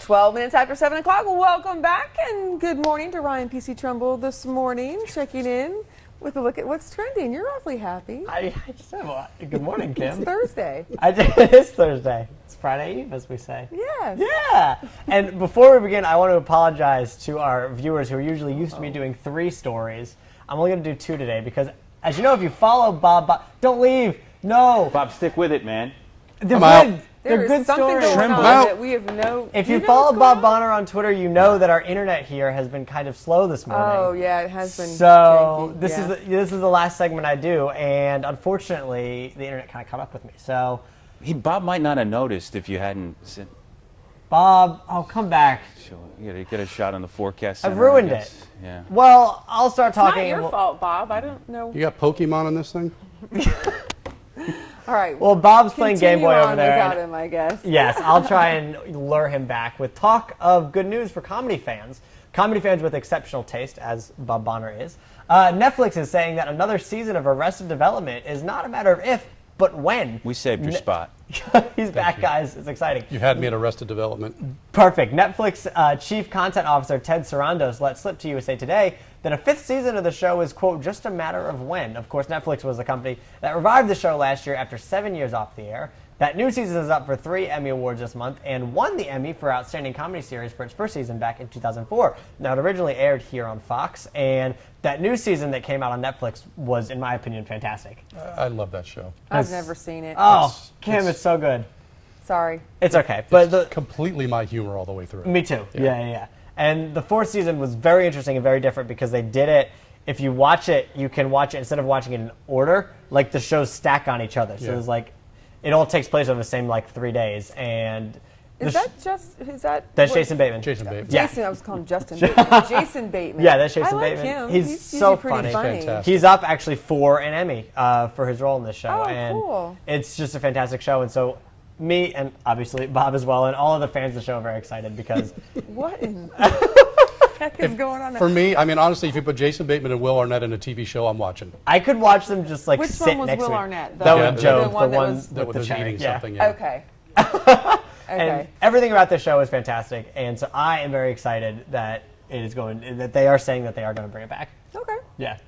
12 minutes after 7 o'clock. Welcome back and good morning to Ryan PC Trimble this morning, checking in with a look at what's trending. You're awfully happy. I just said, well, good morning, Kim. It's Thursday. It is Thursday. It's Friday Eve, as we say. Yes. Yeah. And before we begin, I want to apologize to our viewers who are usually used to me doing 3 stories. I'm only going to do 2 today because, as you know, if you follow Bob, don't leave. No. Bob, stick with it, man. They're I'm good. out. They're good something stories. going on that we have no. If you you know follow what's Bob going on? Bonner on Twitter, you know that our internet here has been kind of slow this morning. Oh yeah, it has been. So janky. this is the last segment I do, and unfortunately, the internet kind of caught up with me. So Bob might not have noticed if you hadn't said. Bob, come back. Sure, you gotta get a shot on the forecast. I've center, I ruined guess. it. Yeah. Well, I'll start It's talking. not your and fault, Bob. I don't know. You got Pokemon on this thing? All right. Well, Bob's playing Game continue Boy on over there. without and- him, I guess. Yes, I'll try and lure him back with talk of good news for comedy fans. Comedy fans with exceptional taste, as Bob Bonner is. Netflix is saying that another season of Arrested Development is not a matter of if, but when. We saved your spot. He's back, guys. It's exciting. You had me at Arrested Development. Perfect. Netflix Chief Content Officer Ted Sarandos let slip to USA Today that a 5th season of the show is, quote, just a matter of when. Of course, Netflix was the company that revived the show last year after 7 years off the air. That new season is up for 3 Emmy Awards this month and won the Emmy for Outstanding Comedy Series for its first season back in 2004. Now, it originally aired here on Fox, and that new season that came out on Netflix was, in my opinion, fantastic. I love that show. I've never seen it. Oh, Kim, it's so good. Sorry. It's okay. But It's completely my humor all the way through. Me too. Yeah. And the 4th season was very interesting and very different because they did it. If you watch it, you can watch it instead of watching it in order. Like the shows stack on each other, so there's like it all takes place over the same 3 days. And That's that's Jason Bateman. Jason Bateman. Yeah. Jason, I was calling Justin Bateman. Jason Bateman. Yeah, that's Jason I like Bateman. him. He's usually so pretty funny. Fantastic. He's up actually for an Emmy for his role in this show, Oh, and cool. it's just a fantastic show. And so, me and obviously Bob as well, and all of the fans of the show are very excited because What in the heck is going on there? For me, I mean, honestly, if you put Jason Bateman and Will Arnett in a TV show, I'm watching. I could watch them just Which sit one was next Will to Arnett? That Yeah, was Joe, the one that was- That with the was chain. eating Yeah. something. Yeah. Okay. And Okay. everything about this show is fantastic, and so I am very excited that that they are saying that they are going to bring it back. Okay. Yeah.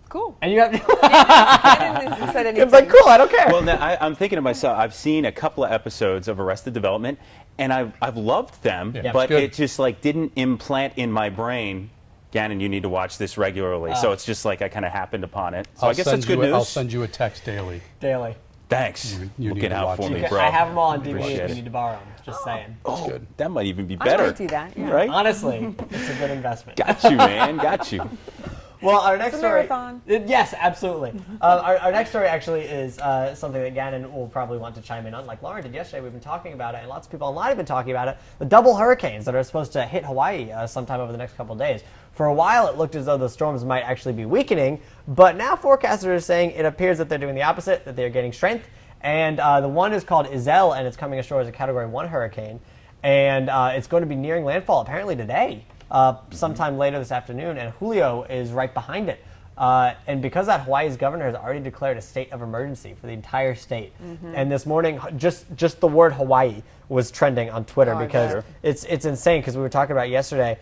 Cool. And you have I didn't said anything. it's like cool. I don't care. Well, now, I'm thinking to myself, I've seen a couple of episodes of Arrested Development, and I've loved them, Yeah, but it's it just didn't implant in my brain. Gannon, you need to watch this regularly. So it's just I kind of happened upon it. So I guess that's good news. I'll send you a text daily. Daily. Thanks. You need Looking to out watch for it. me, Okay, bro. I have them all on DVD Appreciate if you it. need to borrow them. Just saying. Oh, good. that might even be I better. might do that. Yeah. Right? Honestly, it's a good investment. Got you, man. Got you. Well, our next It's a story. marathon. Yes, absolutely. Our next story actually is something that Gannon will probably want to chime in on. Like Lauren did yesterday, we've been talking about it, and lots of people online have been talking about it. The double hurricanes that are supposed to hit Hawaii sometime over the next couple of days. For a while, it looked as though the storms might actually be weakening, but now forecasters are saying it appears that they're doing the opposite, that they're gaining strength. And the one is called Iselle, and it's coming ashore as a Category 1 hurricane. And it's going to be nearing landfall apparently today, sometime later this afternoon, and Julio is right behind it. And because of that, Hawaii's governor has already declared a state of emergency for the entire state. And this morning, just the word Hawaii was trending on Twitter because it's insane. Because we were talking about yesterday,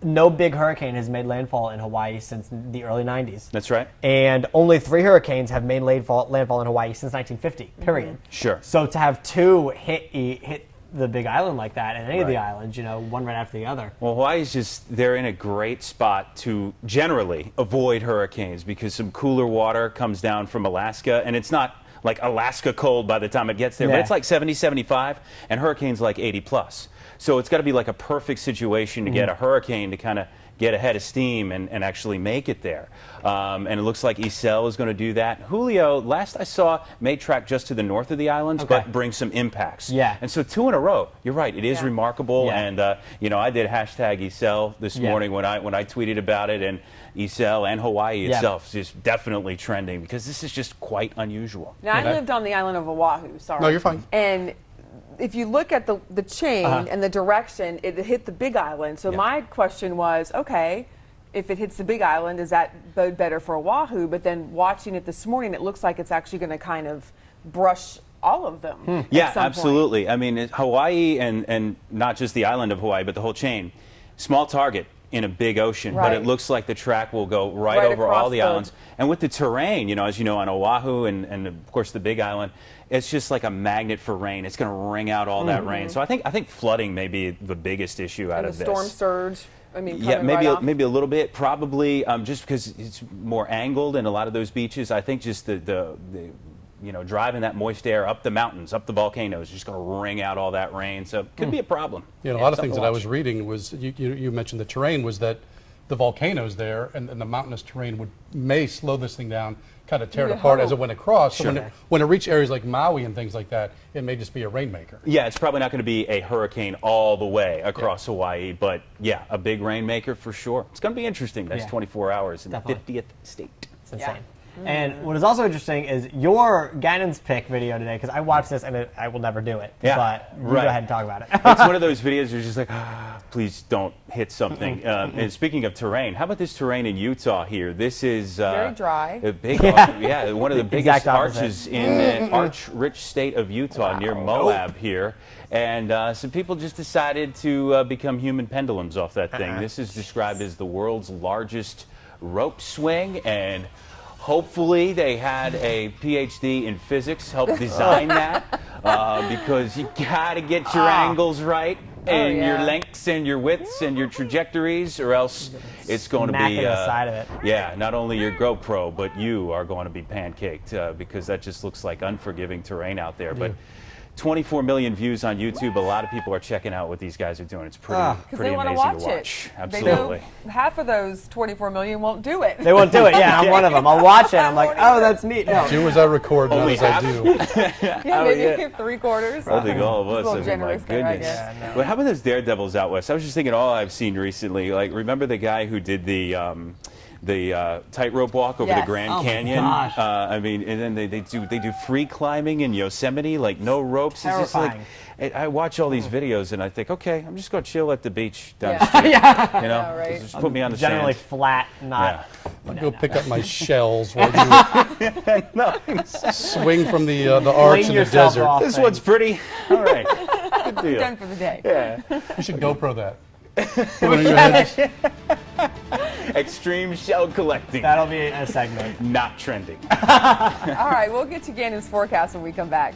no big hurricane has made landfall in Hawaii since the early 90s. That's right. And only 3 hurricanes have made landfall in Hawaii since 1950, period. Sure. So to have 2 hit the Big Island like that, and any of the Right. islands, one right after the other. Well, Hawaii's they're in a great spot to generally avoid hurricanes because some cooler water comes down from Alaska, and it's not like Alaska cold by the time it gets there, but Yeah. it's like 70, 75, and hurricanes like 80 plus. So it's got to be like a perfect situation to get a hurricane to kind of get ahead of steam and actually make it there. And it looks like Iselle is going to do that. Julio, last I saw, may track just to the north of the islands, but bring some impacts. Yeah. And so 2 in a row. You're right. It is remarkable. Yeah. And, I did hashtag Iselle this morning when I tweeted about it. And Iselle and Hawaii itself is just definitely trending because this is just quite unusual. Now, I lived on the island of Oahu, sorry. No, you're fine. And if you look at the chain and the direction, it hit the Big Island. So my question was, okay, if it hits the Big Island, does that bode better for Oahu? But then watching it this morning, it looks like it's actually going to kind of brush all of them. Yeah, at some point. absolutely. I mean, Hawaii and not just the island of Hawaii, but the whole chain. Small target in a big ocean, but Right. it looks like the track will go right over across all the islands. And with the terrain, as you know, on Oahu and of course the Big Island, it's just like a magnet for rain. It's going to wring out all that rain. So I think flooding may be the biggest issue out And of the this. storm surge. I mean, Yeah, coming maybe right off. maybe a little bit, probably just because it's more angled in a lot of those beaches. I think just the driving that moist air up the mountains, up the volcanoes, just going to wring out all that rain. So it could be a problem. A lot of things that I was reading was, you mentioned the terrain, was that the volcanoes there and the mountainous terrain may slow this thing down, kind of tear it You apart as hope. it went across. Sure. So when it reached areas like Maui and things like that, it may just be a rainmaker. Yeah, it's probably not going to be a hurricane all the way across Hawaii, but yeah, a big rainmaker for sure. It's going to be interesting. That's Yeah. 24 hours in Definitely. the 50th state. It's insane. Yeah. And what is also interesting is your Gannon's Pick video today, because I watched this and I will never do it. Yeah, But you right. go ahead and talk about it. It's one of those videos where you're just like, please don't hit something. And speaking of terrain, how about this terrain in Utah here? This is Very dry. A big, one of the Exact biggest opposite. arches in an arch-rich state of Utah near Moab here. And some people just decided to become human pendulums off that thing. This is described as the world's largest rope swing, and hopefully they had a PhD in physics help design that, because you got to get your angles right and your yeah. lengths and your widths and your trajectories, or else it's going to Smacking be the side of it. Yeah, not only your GoPro, but you are going to be pancaked because that just looks like unforgiving terrain out there. But 24 million views on YouTube. A lot of people are checking out what these guys are doing. It's pretty Because pretty they want to amazing watch to it. watch. They Absolutely. know half of those 24 million won't do it. They won't do it. Yeah, I'm one of them. I'll watch it. I'm like, oh, that's neat. No. Do as I record, not Only as I do. Yeah, maybe 3/4. I think all of us. It's a little I mean, my generous there, I goodness. guess. Yeah, no. But how about those daredevils out west? I was just thinking, all I've seen recently, like, remember the guy who did the tightrope walk over the Yes. Grand Oh my Canyon? gosh. I mean, and then they do free climbing in Yosemite, like no ropes. It's just like, I watch all these videos and I think, okay, I'm just going to chill at the beach down the street. Yeah. You know, Yeah, right. just put me on the Generally sand. flat, not. Yeah. Go pick up my shells while you swing from the arch Clean in the yourself desert. off. This one's pretty. All right. Good deal. Done for the day. Yeah. You should GoPro that. Put it on your head. Extreme shell collecting. That'll be a segment. Not trending. All right, we'll get to Gannon's forecast when we come back.